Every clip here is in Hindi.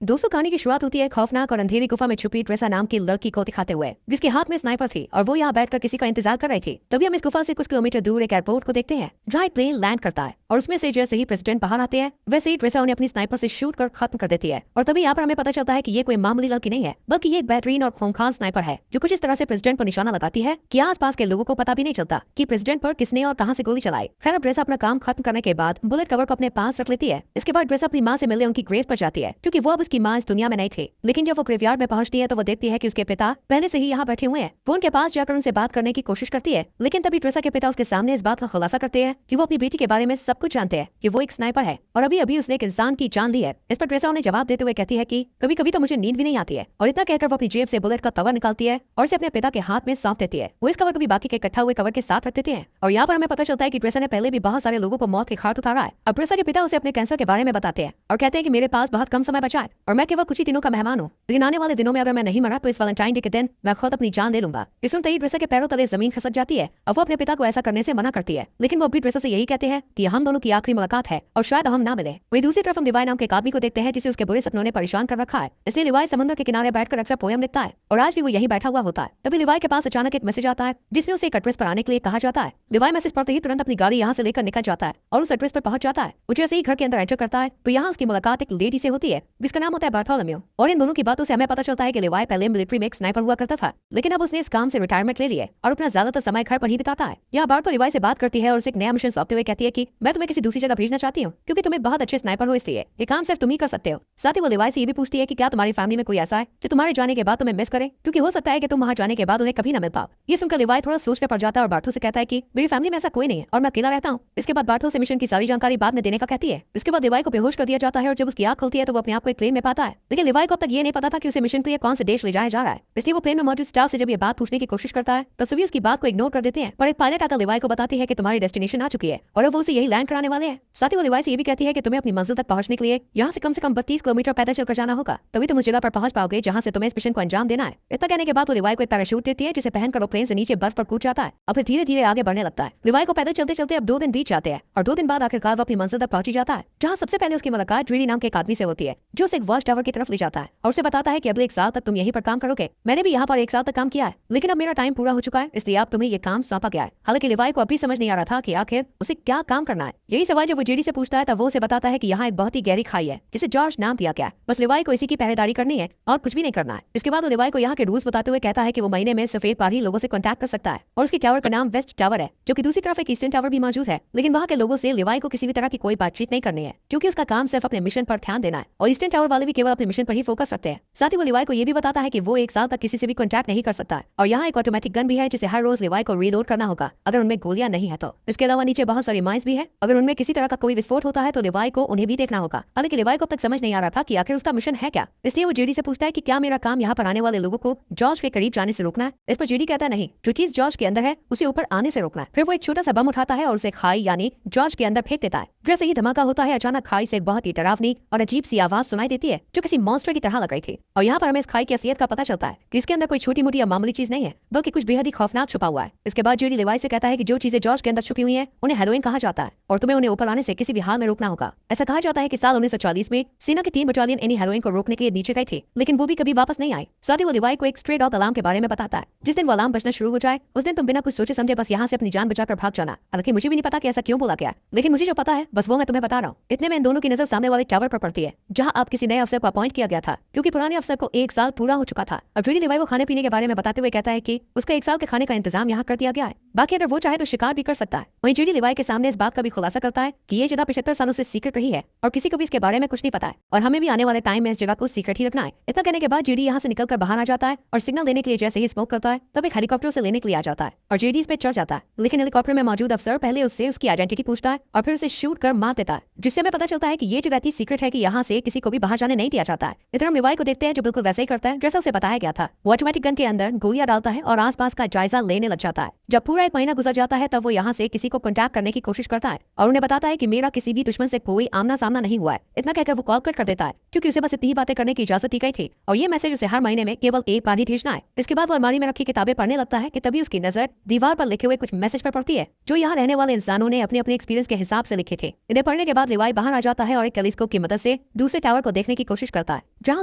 दोस्तों, कहानी की शुरुआत होती है खौफनाक और अंधेरी गुफा में छुपी ट्रेसा नाम की लड़की को दिखाते हुए, जिसके हाथ में स्नाइपर थी और वो यहाँ बैठकर किसी का इंतजार कर रही थी। तभी हम इस गुफा से कुछ किलोमीटर दूर एक एयरपोर्ट को देखते हैं, जहाँ एक प्लेन लैंड करता है और उसमें से जैसे ही प्रेसिडेंट बाहर आते हैं, वैसे ही ट्रेसा उन्हें अपनी स्नाइपर से शूट कर खत्म कर देती है। और तभी यहाँ पर हमें पता चलता है कि ये कोई मामूली लड़की नहीं है, बल्कि ये एक बेहतरीन और खूंखार स्नाइपर है, जो कुछ इस तरह से प्रेसिडेंट पर निशाना लगाती है कि आसपास के लोगों को पता भी नहीं चलता कि प्रेसिडेंट पर किसने और कहां से गोली चलाई। खैर, अब ट्रेसा अपना काम खत्म करने के बाद बुलेट कवर को अपने पास रख लेती है। इसके बाद ट्रेसा अपनी माँ से मिलने उनकी ग्रेव पर जाती है, क्योंकि वो अब उसकी माँ इस दुनिया में नहीं थी। लेकिन जब वो ग्रेवयार्ड में पहुंचती है तो वो देखती है कि उसके पिता पहले से ही यहाँ बैठे हुए हैं। वो उनके पास जाकर उनसे बात करने की कोशिश करती है, लेकिन तभी ट्रेसा के पिता उसके सामने इस बात का खुलासा करते हैं कि वो अपनी बेटी के बारे में सब कुछ जानते हैं, कि वो एक स्नाइपर है और अभी अभी उसने एक इंसान की जान ली है। इस पर ट्रेसा उन्हें जवाब देते हुए कहती है कि कभी कभी तो मुझे नींद भी नहीं आती है। और इतना कहकर वो अपनी जेब से बुलेट का कवर निकालती है और इसे अपने पिता के हाथ में सौंप देती है। वो इस कवर को भी बाकी के इकट्ठा हुए कवर के साथ रख देते हैं। और यहाँ पर हमें पता चलता है कि ट्रेसा ने पहले भी बहुत सारे लोगों को मौत के घाट उतारा है। अब ट्रेसा के पिता उसे अपने कैंसर के बारे में बताते हैं और कहते हैं कि मेरे पास बहुत कम समय बचा है और मैं केवल कुछ ही दिनों का मेहमान हूँ, लेकिन आने वाले दिनों में अगर मैं नहीं मरा तो इस वैलेंटाइन डे के दिन मैं खुद अपनी जान ले लूंगा। इस सुनते ही ट्रेसा के पैरों तले जमीन खसक जाती है और वो अपने पिता को ऐसा करने से मना करती है, लेकिन वो भी ट्रेसा से यही कहते हैं कि हम दोनों की आखिरी मुलाकात है और शायद हम ना मिले। वही दूसरी तरफ हम लिवाई नाम के एक आदमी को देखते हैं जिसे उसके बुरे सपनों ने परेशान कर रखा है, इसलिए लिवाई समुद्र के किनारे बैठकर अक्सर पोयम लिखता है और आज भी वो यही बैठा हुआ होता है। तभी लिवाई के पास अचानक एक मैसेज आता है जिसमें उसे एक एड्रेस पर आने के लिए कहा जाता है। लिवाई मैसेज पढ़ते ही तुरंत अपनी गाड़ी यहाँ से लेकर निकल जाता है और उस एड्रेस पर पहुंच जाता है। वो जैसे ही घर के अंदर एंटर करता है तो यहाँ उसकी मुलाकात एक लेडी से होती है जिसका नाम होता है बार्थोलोम्यू। और इन दोनों की बातों से हमें पता चलता है कि लिवाई पहले मिलिट्री में एक स्नाइपर हुआ करता था, लेकिन अब उसने इस काम से रिटायरमेंट ले लिया और अपना ज्यादातर समय घर पर ही बिताता है। यहाँ बार्थो लिवाई से बात करती है और उसे एक नया मिशन सौंपते हुए कहती है कि मैं तुम्हें किसी दूसरी जगह भेजना चाहती हूँ, क्योंकि तुम्हें बहुत अच्छे स्नाइपर हो, इसलिए ये काम सिर्फ तुम ही कर सकते हो। साथ ही वो लिवाई से ये भी पूछती है कि क्या तुम्हारी फैमिली में कोई ऐसा है जो तुम्हारे जाने के बाद तुम्हें मिस करे, क्योंकि हो सकता है कि तुम वहाँ जाने के बाद उन्हें कभी न मिल पाओ। ये सुनकर लिवाई थोड़ा सोच में पड़ जाता है और बार्थो से कहता है कि मेरी फैमिली में ऐसा कोई नहीं है और मैं अकेला रहता हूँ। इसके बाद बार्थो से मिशन की सारी जानकारी बाद में देने का कहती है। इसके बाद लिवाई को बेहोश कर दिया जाता है और जब उसकी आंख खुलती है तो वो अपने आप को एक प्लेन में पाता है, लेकिन लिवाई को अब तक ये नहीं पता था कि उसे मिशन के लिए कौन से देश ले जाया जा रहा है। इसलिए वो प्लेन में मौजूद स्टाफ से जब ये बात पूछने की कोशिश करता है तो सभी उसकी बात को इग्नोर कर देते हैं, पर एक पायलट आकर लिवाई को बताती है कि तुम्हारी डेस्टिनेशन आ चुकी है और अब वो उसे यही लैंड कराने वाले हैं। साथ ही वो लिवाई से ये भी कहती है कि तुम्हें अपनी मंजिल तक पहुंचने के लिए यहाँ से कम 32 किलोमीटर पैदल चलकर जाना होगा, तभी तुम उस जगह पर पहुंच पाओगे जहाँ से तुम्हें इस मिशन को अंजाम देना है। इतना कहने के बाद वो लिवाई को एक पैराशूट देती है जिसे पहनकर वो प्लेन से नीचे बर्फ पर कूद जाता है और फिर धीरे धीरे आगे बढ़ने लगता है। लिवाई को पैदल चलते चलते अब 2 दिन बीत जाते हैं और 2 दिन बाद आखिरकार वो अपनी मंजिल तक पहुंच जाता है, जहाँ सबसे पहले उसकी मुलाकात ड्रीडी नाम के एक आदमी से होती है जो उसे एक वॉच टावर की तरफ ले जाता है और उसे बताता है कि अगले 1 साल तक तुम यहीं पर काम करोगे। मैंने भी यहाँ पर 1 साल तक काम किया है, लेकिन अब मेरा टाइम पूरा हो चुका है, इसलिए अब तुम्हें ये काम सौंपा गया है। हालांकि लिवाई को अभी समझ नहीं आ रहा था कि आखिर उसे क्या काम करना है। यही सवाल जब वो जेडी से पूछता है तब वो उसे बताता है कि यहाँ एक बहुत ही गहरी खाई है जिसे जॉर्ज नाम दिया गया है, बस लिवाई को इसी की पहरेदारी करनी है और कुछ भी नहीं करना है। इसके बाद वो लिवाई को यहाँ के रूल्स बताते हुए कहता है कि वो महीने में सिर्फ 1 बार ही लोगों से कॉन्टैक्ट कर सकता है और उसकी टावर का नाम वेस्ट टावर है, जो कि दूसरी तरफ एक ईस्टर्न टावर भी मौजूद है, लेकिन वहाँ के लोगों से लिवाई को किसी भी तरह की कोई बातचीत नहीं करनी है, क्योंकि उसका काम सिर्फ अपने मिशन पर ध्यान देना है और ईस्टर्न टावर वाले भी केवल अपने मिशन पर ही फोकस रखते हैं। साथ ही वो लिवाई को ये भी बताता है कि वो 1 साल तक किसी से भी कॉन्टैक्ट नहीं कर सकता है और यहाँ एक ऑटोमेटिक गन भी है जिसे हर रोज लिवाई को रीलोड करना होगा अगर उनमें गोलियां नहीं है तो। इसके अलावा नीचे बहुत सारी माइंस भी है, अगर उनमें किसी तरह का कोई विस्फोट होता है तो लिवाई को उन्हें भी देखना होगा। हालांकि लिवाई को अब तक समझ नहीं आ रहा था कि आखिर उसका मिशन है क्या, इसलिए वो जेडी से पूछता है कि क्या मेरा काम यहाँ पर आने वाले लोगों को जॉर्ज के करीब जाने से रोकना है। इस पर जेडी कहता है नहीं, जो चीज जॉर्ज के अंदर है उसे ऊपर आने से रोकना है। फिर वो एक छोटा सा बम उठाता है और उसे खाई यानी जॉर्ज के अंदर फेंक देता है। जैसे ही धमाका होता है अचानक खाई से एक बहुत ही डरावनी और अजीब सी आवाज सुनाई देती है जो किसी मॉन्स्टर की तरह लग रही थी। और यहाँ पर हमें इस खाई की असलियत का पता चलता है कि इसके अंदर कोई छोटी मोटी या मामूली चीज नहीं है, बल्कि कुछ बेहद ही खौफनाक छुपा हुआ है। इसके बाद जेडी लिवाई से कहता है कि जो चीजें जॉर्ज के अंदर छुपी हुई है उन्हें हेरोइन कहा जाता है और तुम्हें उन्हें ऊपर आने से किसी भी हाल में रोकना होगा। ऐसा कहा जाता है कि साल 1940 में सेना की 3 बटालियन इन्हीं हेरोइन को रोकने के लिए नीचे गई थी, लेकिन वो भी कभी वापस नहीं आई। साथ ही वो लिवाई को एक स्ट्रे डॉग अलार्म के बारे में बताता है, जिस दिन वो अलार्म बजना शुरू हो जाए उस दिन तुम बिना कुछ सोचे समझे बस यहाँ से अपनी जान बचाकर भाग जाना। हालांकि मुझे भी नहीं पता कि ऐसा क्यों बोला गया, लेकिन मुझे जो पता है बस वो मैं तुम्हें बता रहा हूँ। इतने में इन दोनों की नजर सामने वाले टावर पर पड़ती है जहाँ आप किसी नए अफसर को अपॉइंट किया गया था, क्योंकि पुराने अफसर को 1 साल पूरा हो चुका था। अब जेडी लिवाई को खाने पीने के बारे में बताते हुए कहता है कि उसका 1 साल के खाने का इंतजाम यहाँ कर दिया गया है, बाकी अगर वो चाहे तो शिकार भी कर सकता है। वहीं जेडी लिवाई के सामने इस बात का भी खुलासा करता है कि ये जगह 75 सालों से सीक्रेट रही है और किसी को भी इसके बारे में कुछ नहीं पता है और हमें भी आने वाले टाइम में इस जगह को सीक्रेट ही रखना है। इतना कहने के बाद जेडी यहाँ से निकलकर बाहर आ जाता है और सिग्नल देने के लिए जैसे ही स्मोक करता है तब एक हेलीकॉप्टर से लेने के लिए आ जाता है और जेडी इस पे चढ़ जाता है, लेकिन हेलीकॉप्टर में मौजूद अफसर पहले उससे उसकी आइडेंटिटी पूछता है और फिर उसे शूट कर मार देता है, जिससे हमें पता चलता है कि ये जगह इतनी सीक्रेट है कि यहाँ से किसी को भी बाहर जाने नहीं दिया जाता है। इधर हम लिवाई को देखते हैं जो बिल्कुल वैसे ही करता है जैसा उसे बताया गया था। वो ऑटोमेटिक गन के अंदर गोलियां डालता है और आसपास का जायजा लेने लग जाता है। जब पूरा 1 महीना गुजर जाता है तब वो यहाँ से किसी को कॉन्टैक्ट करने की कोशिश करता है और उन्हें बताता है कि मेरा किसी भी दुश्मन से कोई आमना सामना नहीं हुआ है। इतना कहकर वो कॉल कट कर देता है क्योंकि उसे बस इतनी ही बातें करने की इजाजत दी गई थी और ये मैसेज उसे हर महीने में केवल एक बार ही भेजना है। इसके बाद वो अलमारी में रखी किताबें पढ़ने लगता है कि तभी उसकी नजर दीवार पर लिखे हुए कुछ मैसेज पर पड़ती है जो यहाँ रहने वाले इंसानों ने अपने अपने एक्सपीरियंस के हिसाब से लिखे थे। इन्हें पढ़ने के बाद लिवाई बाहर आ जाता है और एक टेलीस्कोप की मदद से दूसरे टावर को देखने की कोशिश करता है जहाँ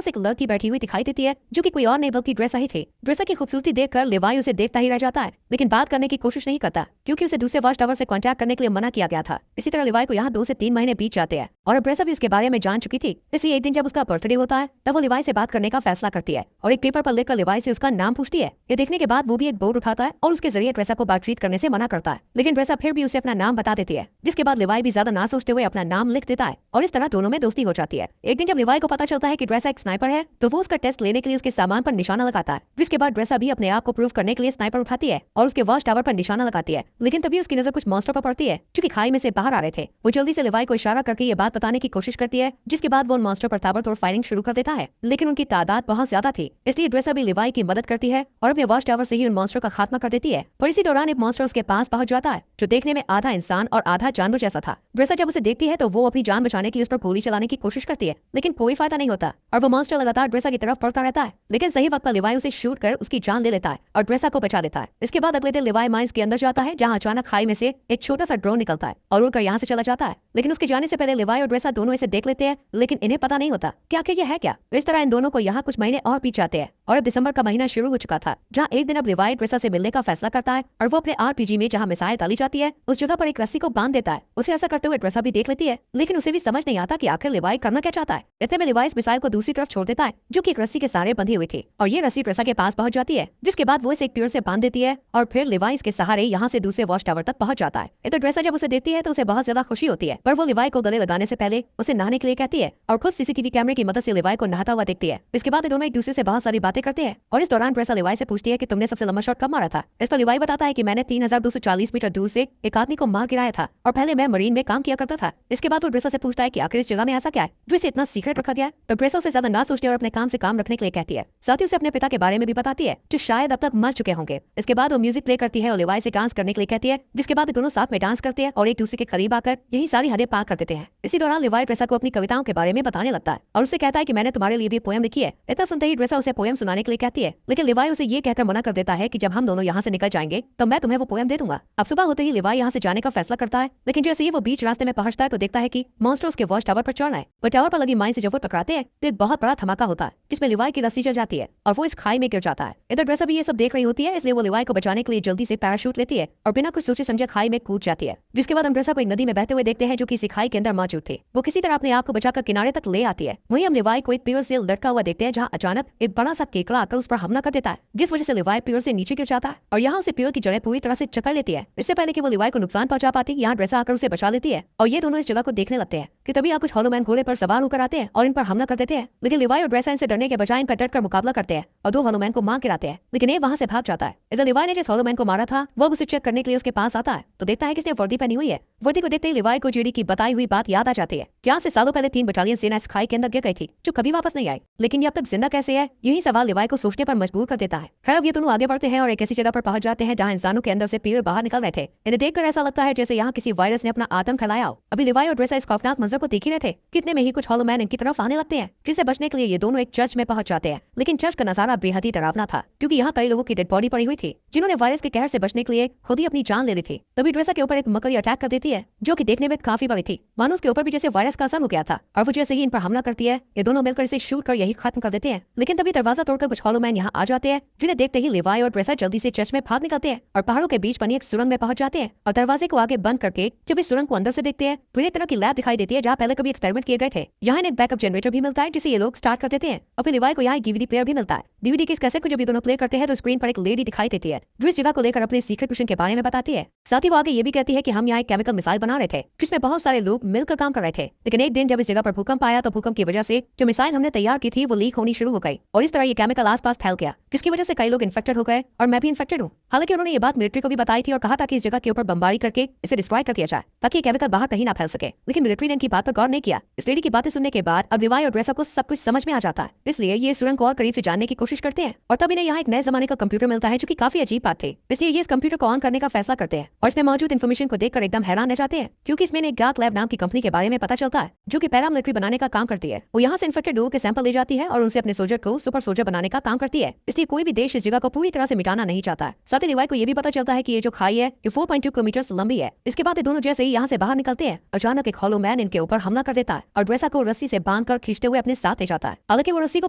से एक लड़की बैठी हुई दिखाई देती है जो कि कोई और नहीं बल्कि ड्रेसा ही थी। ड्रेसा की खूबसूरती देखकर लिवाई उसे देखता ही रह जाता है लेकिन बात करने की कोशिश नहीं करता क्योंकि उसे दूसरे वॉच टावर से कॉन्टैक्ट करने के लिए मना किया गया था। इसी तरह लिवाई को यहाँ 2 से 3 महीने बीत जाते हैं और अब ड्रेसा भी इसके बारे में जान चुकी थी। इसलिए एक दिन जब उसका बर्थडे होता है तब वो लिवाई से बात करने का फैसला करती है और एक पेपर पर लिखकर लिवाई से उसका नाम पूछती है। ये देखने के बाद वो भी एक बोर्ड उठाता है और उसके जरिए ड्रेसा को बातचीत करने से मना करता है लेकिन ड्रेसा फिर भी उसे अपना नाम बता देती है जिसके बाद लिवाई भी ज्यादा ना सोचते हुए अपना नाम लिख देता है और इस तरह दोनों में दोस्ती हो जाती है। एक दिन जब लिवाई को पता चलता है कि ड्रेसा एक स्नाइपर है तो वो उसका टेस्ट लेने के लिए उसके सामान पर निशाना लगाता है जिसके बाद ड्रेसा भी अपने आप को प्रूव करने के लिए स्नाइपर उठाती है और उसके वॉच टावर पर निशाना लगाती है। लेकिन तभी उसकी नजर कुछ मॉन्स्टर पर पड़ती है जो कि खाई में से बाहर आ रहे थे। वो जल्दी से लिवाई को इशारा करके ये बात बताने की कोशिश करती है जिसके बाद वो उन मॉन्स्टर पर ताबड़तोड़ फायरिंग शुरू कर देता है लेकिन उनकी तादाद बहुत ज्यादा थी इसलिए ड्रेसा भी लिवाई की मदद करती है और अपने वॉच टावर से ही उन मॉन्स्टर का खात्मा कर देती है। पर इसी दौरान एक मॉन्स्टर उसके पास पहुंच जाता है जो देखने में आधा इंसान और आधा जानवर जैसा था। ड्रेसा जब उसे देखती है तो वो अपनी जान बचाने के लिए उस पर गोली चलाने की कोशिश करती है लेकिन कोई फायदा नहीं होता और वो मॉन्स्टर लगातार ड्रेसा की तरफ बढ़ता रहता है लेकिन सही वक्त पर लिवाई उसे शूट कर उसकी जान ले लेता है और ड्रेसा को बचा देता है। इसके बाद अगले दिन लिवाई माइंस के अंदर जाता है जहाँ अचानक खाई में से एक छोटा सा ड्रोन निकलता है और उड़कर यहाँ से चला जाता है लेकिन उसके जाने से पहले लिवाई और ड्रेसा दोनों इसे देख लेते हैं लेकिन इन्हें पता नहीं होता कि आखिर ये है क्या। इस तरह इन दोनों को यहाँ कुछ महीने और बीत जाते हैं और अब दिसंबर का महीना शुरू हो चुका था जहाँ एक दिन अब लिवाई ड्रेसा से मिलने का फैसला करता है और वो अपने आरपीजी में जहाँ मिसाइल डाली जाती है उस जगह पर एक रस्सी को बांध देता है। उसे ऐसा करते हुए ड्रेसा भी देख लेती है लेकिन उसे भी समझ नहीं आता कि आखिर लिवाई करना क्या चाहता है। इतने में लिवाई इस मिसाइल को दूसरी तरफ छोड़ देता है जो कि एक रस्सी के सहारे बंधी हुई थी और ये रस्सी ड्रेसा के पास पहुंच जाती है जिसके बाद वो इसे एक पेड़ से बांध देती है और फिर लिवाई इसके सहारे यहाँ से दूसरे वॉच टावर तक पहुंच जाता है। इधर ड्रेसा जब उसे देखती है तो उसे बहुत ज्यादा खुशी होती है पर वो लिवाई को गले लगाने से पहले उसे नहाने के लिए कहती है और खुद सीसीटीवी कैमरे की मदद से लिवाई को नहाता हुआ देखती है। इसके बाद दोनों एक दूसरे से बहुत सारी बातें करते हैं और इस दौरान ड्रेसा लिवाई से पूछती है कि तुमने सबसे लंबा शॉट कब मारा था। इस पर लिवाई बताता है कि मैंने 3240 मीटर दूर से एक आदमी को मार गिराया था और पहले मैं मरीन में काम किया करता था। इसके बाद वो ड्रेसा से पूछता है कि आखिर इस जगह में ऐसा क्या है जो इसे इतना सीक्रेट रखा गया है। तो ड्रेसा उसे ज्यादा ना सोचते और अपने काम से काम रखने के लिए कहती है। साथ ही उसे अपने पिता के बारे में भी बताती है जो शायद अब तक मर चुके होंगे। इसके बाद वो म्यूजिक प्ले करती है और लिवाई से डांस करने के लिए कहती है जिसके बाद दोनों साथ में डांस करते हैं और एक दूसरे के करीब आकर यही सारी हदें पार कर देते हैं। इसी दौरान लिवाई ड्रेसा को अपनी कविताओं के बारे में बताने लगता है और उसे कहता है कि मैंने तुम्हारे लिए भी पोएम लिखी है। इतना सुनते ही ड्रेसा उसे पोएम सुनाने के लिए कहती है लेकिन लिवाई उसे ये कहकर मना कर देता है कि जब हम दोनों यहाँ से निकल जाएंगे तो मैं तुम्हें वो पोएम दे दूंगा। अब सुबह होते ही लिवाई यहाँ से जाने का फैसला करता है लेकिन जैसे ही वो बीच रास्ते में पहुंचता है तो देखता है कि मॉन्स्टर उसके वॉच टावर पर चढ़ना है। वो टावर पर लगी माइन से जब वो टकराते हैं तो एक बहुत बड़ा धमाका होता है जिसमें लिवाई की रस्सी जल जाती है और वो इस खाई में गिर जाता है। इधर ड्रेसा भी ये सब देख रही होती है इसलिए वो लिवाई को बचाने के लिए जल्दी से पैराशूट लेती है और बिना कुछ सोचे समझे खाई में कूद जाती है। जिसके बाद हम ड्रेसा को एक नदी में बहते हुए देखते हैं जो कि इसी खाई के अंदर मौजूद थे। वो किसी तरह अपने आप को बचाकर किनारे तक ले आती है। वहीं हम लिवाई को एक पेड़ से लटका हुआ देखते हैं जहाँ अचानक एक बड़ा सा केकड़ा आकर उस पर हमला कर देता है जिस वजह से लिवाई पेड़ से नीचे गिर जाता है और यहाँ उसे पेड़ की जड़ें पूरी तरह से चकर लेती है। इससे पहले कि वो लिवाई को नुकसान पहुंचा पाती यहाँ ड्रेसा आकर उसे बचा लेती है और ये दोनों इस जगह को देखने लगते हैं कि तभी यहाँ कुछ हॉलोमैन घोड़े पर सवार होकर आते हैं और इन पर हमला कर देते हैं। लेकिन लिवाई और ड्रेसा इनसे डरने के बजाय इनका डट कर मुकाबला करते हैं और 2 हॉलोमैन को मार गिराते हैं लेकिन ये वहाँ से भाग जाता है। इधर लिवाई ने जिस हॉलोमैन को मारा था वो उसे चेक करने के लिए उसके पास आता है तो देखता है कि इसने वर्दी पहनी हुई है। वर्दी को देखते ही लिवाई को जेडी की बताई हुई बात याद आ जाती है कि आज से सालों पहले 3 बटालियन सेना इस खाई के अंदर गिर गई थी जो कभी वापस नहीं आई लेकिन ये अब तक जिंदा कैसे है यही सवाल लिवाई को सोचने पर मजबूर कर देता है। खैर अब ये दोनों आगे बढ़ते हैं और एक ऐसी जगह पर पहुंच जाते हैं जहाँ इंसानों के अंदर से पेड़ बाहर निकल रहे थे। इन्हें देखकर ऐसा लगता है जैसे यहाँ किसी वायरस ने अपना आतंक फैलाया हो। अभी लिवाई और ड्रेसा इस खौफनाक मंजर को देख ही रहे थे कितने में ही कुछ हॉलोमैन इनकी तरफ आने लगते हैं जिससे बचने के लिए ये दोनों एक चर्च में पहुंच जाते हैं। लेकिन चर्च का नजारा बेहद ही डरावना था क्योंकि यहाँ कई लोगों की डेड बॉडी पड़ी हुई थी जिन्होंने वायरस के कहर से बचने के लिए खुद ही अपनी जान ले ली थी। तभी ड्रेसा के ऊपर एक मकड़ी अटैक कर देती है जो कि देखने में काफी बड़ी थी मानो उसके ऊपर भी जैसे वायरस का असर हो गया था और वो जैसे ही इन पर हमला करती है ये दोनों मिलकर इसे शूट कर यही खत्म कर देते हैं। लेकिन तभी दरवाजा तोड़कर कुछ हॉलोमैन यहाँ आ जाते हैं जिन्हें देखते ही लिवाई और ड्रेसा जल्दी से चर्च में भाग निकलते हैं और पहाड़ों के बीच बनी एक सुरंग में पहुंच जाते हैं और दरवाजे को आगे बंद करके जब इस सुरंग को अंदर से देखते हैं तो एक तरह की लैब दिखाई देती है जहाँ पहले कभी एक्सपेरिमेंट किए गए थे। यहाँ एक बैकअप जनरेटर भी मिलता है जिसे ये लोग स्टार्ट कर देते हैं और फिर लिवाई को यहाँ डीवीडी प्लेयर भी मिलता है। डीवीडी के इस कैसेट को जब ये दोनों प्ले करते हैं तो स्क्रीन पर एक लेडी दिखाई देती है जो इस जगह को लेकर अपने सीक्रेट मिशन के बारे में बताती है। साथ ही वो आगे ये भी कहती है कि हम यहाँ एक केमिकल मिसाइल बना रहे थे जिसमें बहुत सारे लोग मिलकर काम कर रहे थे लेकिन एक दिन जब इस जगह पर भूकंप आया तो भूकंप की वजह से जो मिसाइल हमने तैयार की थी वो लीक होनी शुरू हो गई और इस तरह ये केमिकल आसपास फैल गया जिसकी वजह से कई लोग इन्फेक्टेड हो गए और मैं भी इन्फेक्टेड हूँ। हालांकि उन्होंने ये बात मिलिट्री को भी बताई थी और कहा था कि इस जगह के ऊपर बमबारी करके इसे डिस्ट्रॉय कर दिया जाए ताकि केमिकल बाहर कहीं ना फैल सके, लेकिन मिलिट्री ने इनकी बात पर गौर नहीं किया। इस लेडी की बातें सुनने के बाद अब लिवाई और ड्रेसा को सब कुछ समझ में आ जाता है, इसलिए ये सुरंग को और करीब से जानने की कोशिश करते हैं और तब इन्हें यहाँ एक नए जमाने का कंप्यूटर मिलता है जो कि काफी अजीब बात थी। इसलिए ये इस कंप्यूटर को ऑन करने का फैसला करते हैं और इसमें मौजूद इन्फॉर्मेशन को देखकर एकदम हैरान रह जाते हैं, क्योंकि इसमें एक डार्क लैब नाम की कंपनी के बारे में पता चलता है जो कि पैरामिलिट्री बनाने का काम करती है। वो यहाँ से इन्फेक्टेड लोगों के सैंपल ले जाती है और उनसे अपने सोल्जर को सुपर सोल्जर बनाने का काम करती है। इसलिए कोई भी देश इस जगह को पूरी तरह से मिटाना नहीं चाहता है। साथ ही लिवाई को ये भी पता चलता है कि ये जो खाई है ये 4.2 किलोमीटर लंबी है। इसके बाद ये दोनों जैसे ही यहाँ से बाहर निकलते हैं, अचानक एक हॉलो मैन इनके ऊपर हमला कर देता है और ड्रेसा को रस्सी से बांधकर खींचते हुए अपने साथ ले जाता है। हालांकि वो रस्सी को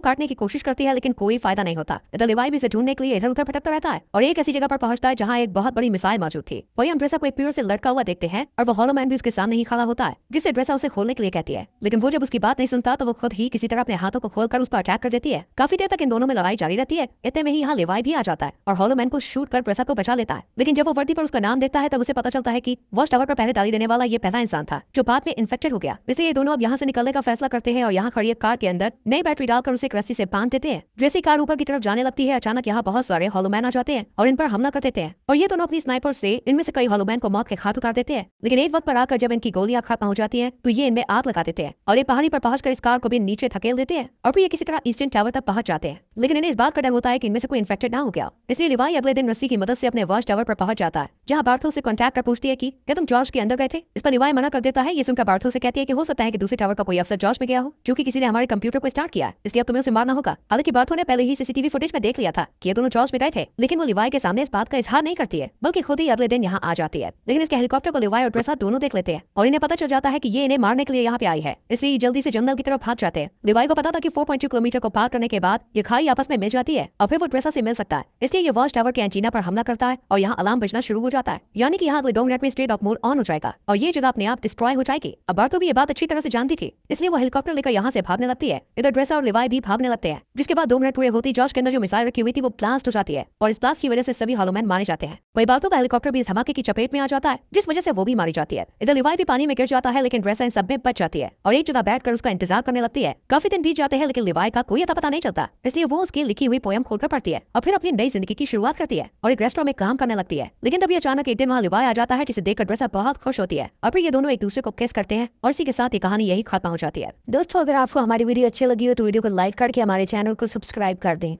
काटने की कोशिश करती है लेकिन कोई फायदा नहीं होता। इधर लिवाई भी इसे ढूंढने के लिए इधर उधर भटकता रहता है और एक ऐसी जगह पर पहुंचता है जहाँ एक बहुत बड़ी मिसाइल मौजूद थी। वही हम ड्रेसा को एक पेड़ से लटका हुआ देखते हैं और वो हॉलो मैन भी उसके सामने ही खड़ा होता है, जिससे ड्रेसा उसे खोलने के लिए कहती है, लेकिन वो जब उसकी बात नहीं सुनता तो वो खुद ही किसी तरह अपने हाथों को खोलकर उस पर अटैक कर देती है। काफी देर तक इन दोनों में लड़ाई जारी रहती है। इतने में ही यहाँ लिवाई भी आ जाता है और हॉलो मैन को शूट कर ड्रेसा को बचा लेता है, लेकिन जब वो वर्दी पर उसका नाम देखता है तब उसे पता चलता है कि वॉच टावर पर पहरेदारी देने वाला ये पहला इंसान था जो बाद में इन्फेक्टेड हो गया। इसलिए ये दोनों अब यहाँ से निकलने का फैसला करते हैं और यहाँ खड़ी एक कार के अंदर नई बैटरी डालकर उसे एक रस्सी से बांध देते हैं। जैसी कार ऊपर की तरफ जाने लगती है, अचानक यहाँ बहुत सारे हॉलो मैन आ जाते हैं और इन पर हमला कर देते हैं और ये दोनों अपनी स्नाइपर से इनमें से कई हॉलो मैन को मौत के घाट उतार देते हैं। लेकिन एक वक्त पर आकर जब इनकी गोलियां खत्म हो जाती हैं तो ये इनमें आग लगा देते हैं और ये पहाड़ी पर पहुंचकर इस कार को भी नीचे धकेल देते हैं और फिर ये किसी तरह ईस्टर्न टावर तक पहुंच जाते हैं। लेकिन इन्हें इस बात का डर होता है कि इनमें से कोई इन्फेक्टेड ना हो गया, इसलिए लिवाई अगले दिन रस्सी की मदद से अपने वॉच टावर पर पहुंच जाता है, जहां बार्थो से कॉन्टैक्ट कर पूछती है कि क्या तुम जॉर्ज के अंदर गए थे। इस पर लिवाई मना कर देता है। ये सुनकर बार्थो से कहती है कि हो सकता है कि दूसरे टावर का कोई अफसर जॉर्ज में गया हो जो कि किसी ने हमारे कंप्यूटर को स्टार्ट किया, इसलिए अब तुम्हें उसे मारना होगा। हालांकि बार्थो ने पहले ही सीसीटीवी फुटेज में देख लिया था कि ये दोनों जॉर्ज में गए थे, लेकिन वो लिवाई के सामने इस बात का इजहार नहीं करती है, बल्कि खुद ही अगले दिन यहाँ आ जाती है। लेकिन इसके हेलीकॉप्टर को लिवाई और ड्रेसा दोनों देख लेते हैं और इन्हें पता चल जाता है कि ये इन्हें मारने के लिए यहाँ पे आई है, इसलिए जल्दी से जंगल की तरफ भाग जाते हैं। लिवाई को पता था कि 4.2 किलोमीटर को पार करने के बाद ये खाई आपस में मिल जाती है और फिर वो ड्रेसा से मिल सकता है, इसलिए ये वॉच टावर के एंटीना पर हमला करता है और यहाँ अलार्म बजना शुरू हो जाता है, यानी कि यहाँ अगले 2 मिनट में स्टेट ऑफ मोड ऑन हो जाएगा और ये जगह अपने आप डिस्ट्रॉय हो जाएगी। अब बार्थो भी ये बात अच्छी तरह से जानती थी, इसलिए वो हेलीकॉप्टर लेकर यहाँ से भागने लगती है। इधर ड्रेसा और लिवाई भी भागने लगते हैं, जिसके बाद 2 मिनट पूरे होती जॉर्ज के अंदर जो मिसाइल रखी हुई थी वो ब्लास्ट हो जाती है और इस ब्लास्ट की वजह से सभी हॉलो मैन मारे जाते हैं। वही बार्थो का हेलीकॉप्टर भी इस धमाके की चपेट में आ जाता है, जिस वजह से वो भी मारी जाती है। इधर लिवाई भी पानी में गिर जाता है, लेकिन ड्रेसा इन सब में बच जाती है और एक जगह बैठकर उसका इंतजार करने लगती है। काफी दिन बीत जाते हैं लेकिन लिवाई का कोई अता पता नहीं चलता, इसलिए वो उसकी लिखी हुई पोयम खोलकर पढ़ती है और फिर अपनी नई जिंदगी की शुरुआत करती है और एक रेस्टोरेंट में काम करने लगती है। लेकिन तभी अचानक एक दिन वहाँ लिवाई आ जाता है, जिसे देखकर ड्रेसा बहुत खुश होती है और फिर ये दोनों एक दूसरे को किस करते हैं और इसी के साथ ये कहानी यही खत्म हो जाती है। दोस्तों, अगर आपको हमारी वीडियो अच्छी लगी हो तो वीडियो को लाइक करके हमारे चैनल को सब्सक्राइब कर दें।